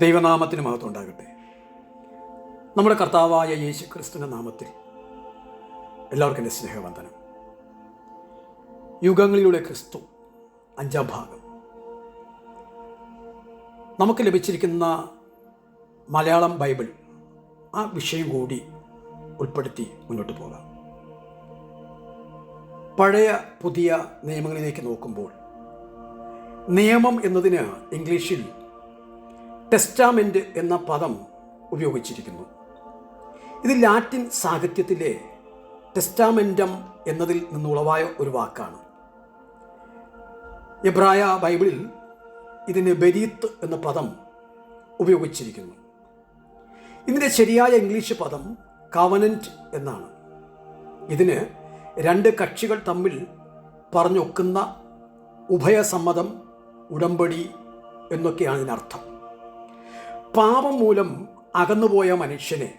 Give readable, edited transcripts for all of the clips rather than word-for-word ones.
ദൈവനാമത്തിന് മഹത്വം ഉണ്ടാകട്ടെ. നമ്മുടെ കർത്താവായ യേശു ക്രിസ്തുവിൻ്റെ നാമത്തിൽ എല്ലാവർക്കും എൻ്റെ സ്നേഹവന്ദനം. യുഗങ്ങളിലൂടെ ക്രിസ്തു 5-ാം ഭാഗം നമുക്ക് ലഭിച്ചിരിക്കുന്ന മലയാളം ബൈബിൾ ആ വിഷയം കൂടി ഉൾപ്പെടുത്തി മുന്നോട്ട് പോകാം. പഴയ പുതിയ നിയമങ്ങളിലേക്ക് നോക്കുമ്പോൾ നിയമം എന്നതിന് ഇംഗ്ലീഷിൽ ടെസ്റ്റാമെൻ്റ് എന്ന പദം ഉപയോഗിച്ചിരിക്കുന്നു. ഇത് ലാറ്റിൻ സാഹിത്യത്തിലെ ടെസ്റ്റാമെൻറ്റം എന്നതിൽ നിന്നുളവായ ഒരു വാക്കാണ്. എബ്രായ ബൈബിളിൽ ഇതിന് ബെരീത്ത് എന്ന പദം ഉപയോഗിച്ചിരിക്കുന്നു. ഇതിൻ്റെ ശരിയായ ഇംഗ്ലീഷ് പദം കവനൻറ്റ് എന്നാണ്. ഇതിന് രണ്ട് കക്ഷികൾ തമ്മിൽ പറഞ്ഞൊക്കുന്ന ഉഭയസമ്മതം, ഉടമ്പടി എന്നൊക്കെയാണ് ഇതിനർത്ഥം. പാപം മൂലം അകന്നുപോയ മനുഷ്യനെ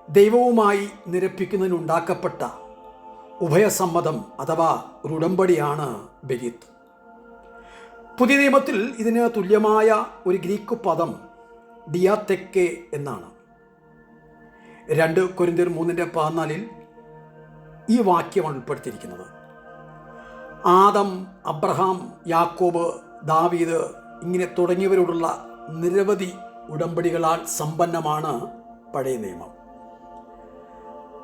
ദൈവവുമായി നിരപ്പിക്കുന്നതിനുണ്ടാക്കപ്പെട്ട ഉഭയസമ്മതം അഥവാ ഒരു ഉടമ്പടിയാണ് ബെരീത്ത്. പുതിയ നിയമത്തിൽ ഇതിന് തുല്യമായ ഒരു ഗ്രീക്ക് പദം ഡിയാതെക്കെ എന്നാണ്. 2 കൊരിന്ത്യർ 3:14 ഈ വാക്യമാണ് ഉൾപ്പെടുത്തിയിരിക്കുന്നത്. ആദം, അബ്രഹാം, യാക്കോബ്, ദാവീദ് ഇങ്ങനെ തുടങ്ങിയവരോടുള്ള നിരവധി ഉടമ്പടികളാൽ സമ്പന്നമാണ് പഴയ നിയമം.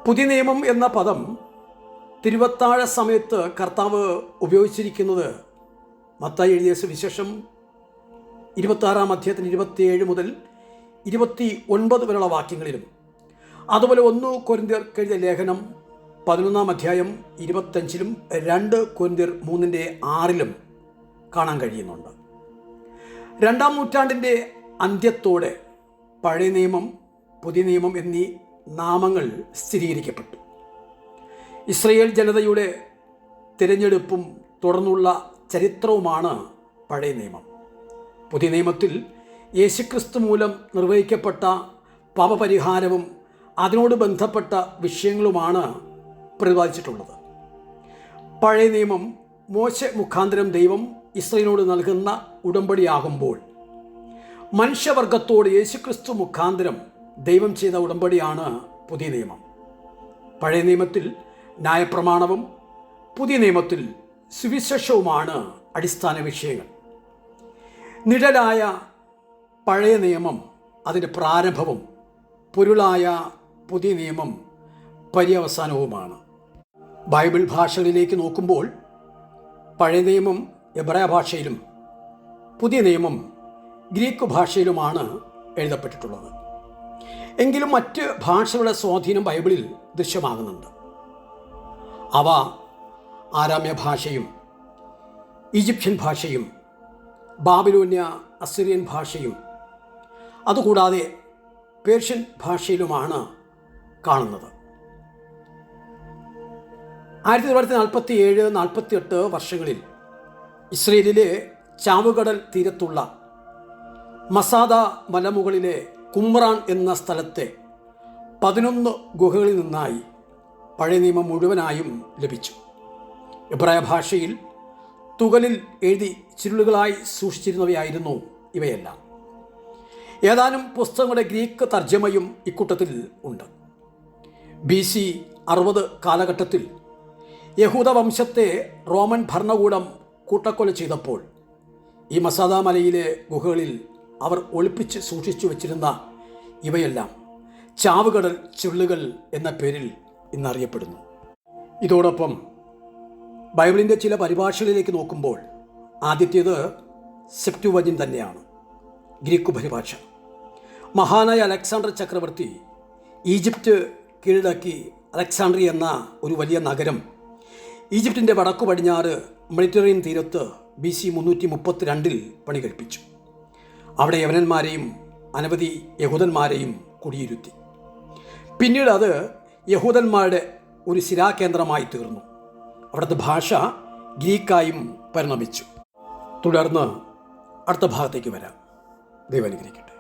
പുതിയ നിയമം എന്ന പദം തിരുവത്താഴ സമയത്ത് കർത്താവ് ഉപയോഗിച്ചിരിക്കുന്നത് മത്തായി എഴുതിയ സുവിശേഷം 26-ാം അധ്യായത്തിന് 27 മുതൽ 29 വരെയുള്ള വാക്യങ്ങളിലും, അതുപോലെ 1 കൊരിന്ത്യർക്ക് എഴുതിയ ലേഖനം 11-ാം അധ്യായം 25-ലും 2 കൊരിന്ത്യർ 3:6 കാണാൻ കഴിയുന്നുണ്ട്. 2-ാം നൂറ്റാണ്ടിൻ്റെ അന്ത്യത്തോടെ പഴയ നിയമം, പുതിയ നിയമം എന്നീ നാമങ്ങൾ സ്ഥിരീകരിക്കപ്പെട്ടു. ഇസ്രയേൽ ജനതയുടെ തിരഞ്ഞെടുപ്പും തുടർന്നുള്ള ചരിത്രവുമാണ് പഴയ നിയമം. പുതിയ നിയമത്തിൽ യേശുക്രിസ്തു മൂലം നിർവഹിക്കപ്പെട്ട പാപപരിഹാരവും അതിനോട് ബന്ധപ്പെട്ട വിഷയങ്ങളുമാണ് പ്രതിപാദിച്ചിട്ടുള്ളത്. പഴയ നിയമം മോശെ മുഖാന്തരം ദൈവം ഇസ്രയേലിനോട് നൽകുന്ന ഉടമ്പടിയാകുമ്പോൾ, മനുഷ്യവർഗത്തോട് യേശുക്രിസ്തു മുഖാന്തരം ദൈവം ചെയ്ത ഉടമ്പടിയാണ് പുതിയ നിയമം. പഴയ നിയമത്തിൽ ന്യായപ്രമാണവും പുതിയ നിയമത്തിൽ സുവിശേഷവുമാണ് അടിസ്ഥാന വിഷയങ്ങൾ. നിഴലായ പഴയ നിയമം അതിൻ്റെ പ്രാരംഭവും പൊരുളായ പുതിയ നിയമം പര്യവസാനവുമാണ്. ബൈബിൾ ഭാഷകളിലേക്ക് നോക്കുമ്പോൾ പഴയ നിയമം എബ്രായ ഭാഷയിലും പുതിയ നിയമം ഗ്രീക്ക് ഭാഷയിലുമാണ് എഴുതപ്പെട്ടിട്ടുള്ളത്. എങ്കിലും മറ്റ് ഭാഷകളുടെ സ്വാധീനം ബൈബിളിൽ ദൃശ്യമാകുന്നുണ്ട്. അവ ആരാമ്യ ഭാഷയും ഈജിപ്ഷ്യൻ ഭാഷയും ബാബിലോന്യ അസിറിയൻ ഭാഷയും അതുകൂടാതെ പേർഷ്യൻ ഭാഷയിലുമാണ് കാണുന്നത്. 1947-48 വർഷങ്ങളിൽ ഇസ്രയേലിലെ ചാവുകടൽ തീരത്തുള്ള മസാദ മലമുകളിലെ കുമ്രാൻ എന്ന സ്ഥലത്തെ 11 ഗുഹകളിൽ നിന്നായി പഴയ നിയമം മുഴുവനായും ലഭിച്ചു. എബ്രായ ഭാഷയിൽ തുകലിൽ എഴുതി ചുരുളുകളായി സൂക്ഷിച്ചിരുന്നവയായിരുന്നു ഇവയെല്ലാം. ഏതാനും പുസ്തകങ്ങളുടെ ഗ്രീക്ക് തർജ്ജമയും ഇക്കൂട്ടത്തിൽ ഉണ്ട്. BC 60 കാലഘട്ടത്തിൽ യഹൂദ വംശത്തെ റോമൻ ഭരണകൂടം കൂട്ടക്കൊല ചെയ്തപ്പോൾ ഈ മസാദ മലയിലെ ഗുഹകളിൽ അവർ ഒളിപ്പിച്ച് സൂക്ഷിച്ചു വച്ചിരുന്ന ഇവയെല്ലാം ചാവുകടൽ ചുരുളുകൾ എന്ന പേരിൽ ഇന്നറിയപ്പെടുന്നു. ഇതോടൊപ്പം ബൈബിളിൻ്റെ ചില പരിഭാഷകളിലേക്ക് നോക്കുമ്പോൾ ആദ്യത്തേത് സെപ്റ്റുവജിൻ തന്നെയാണ്, ഗ്രീക്ക് പരിഭാഷ. മഹാനായ അലക്സാണ്ടർ ചക്രവർത്തി ഈജിപ്റ്റ് കീഴടക്കി അലക്സാണ്ട്രിയ എന്ന ഒരു വലിയ നഗരം ഈജിപ്തിൻ്റെ വടക്കു പടിഞ്ഞാറ് മെഡിറ്ററേനിയൻ തീരത്ത് BC 332 പണി കഴിപ്പിച്ചു. അവിടെ യവനന്മാരെയും അനവധി യഹൂദന്മാരെയും കുടിയിരുത്തി. പിന്നീട് അത് യഹൂദന്മാരുടെ ഒരു ശിലാകേന്ദ്രമായി തീർന്നു. അവിടുത്തെ ഭാഷ ഗ്രീക്കായും പരിണമിച്ചു. തുടർന്ന് അടുത്ത ഭാഗത്തേക്ക് വരാം. ദൈവം അനുഗ്രഹിക്കട്ടെ.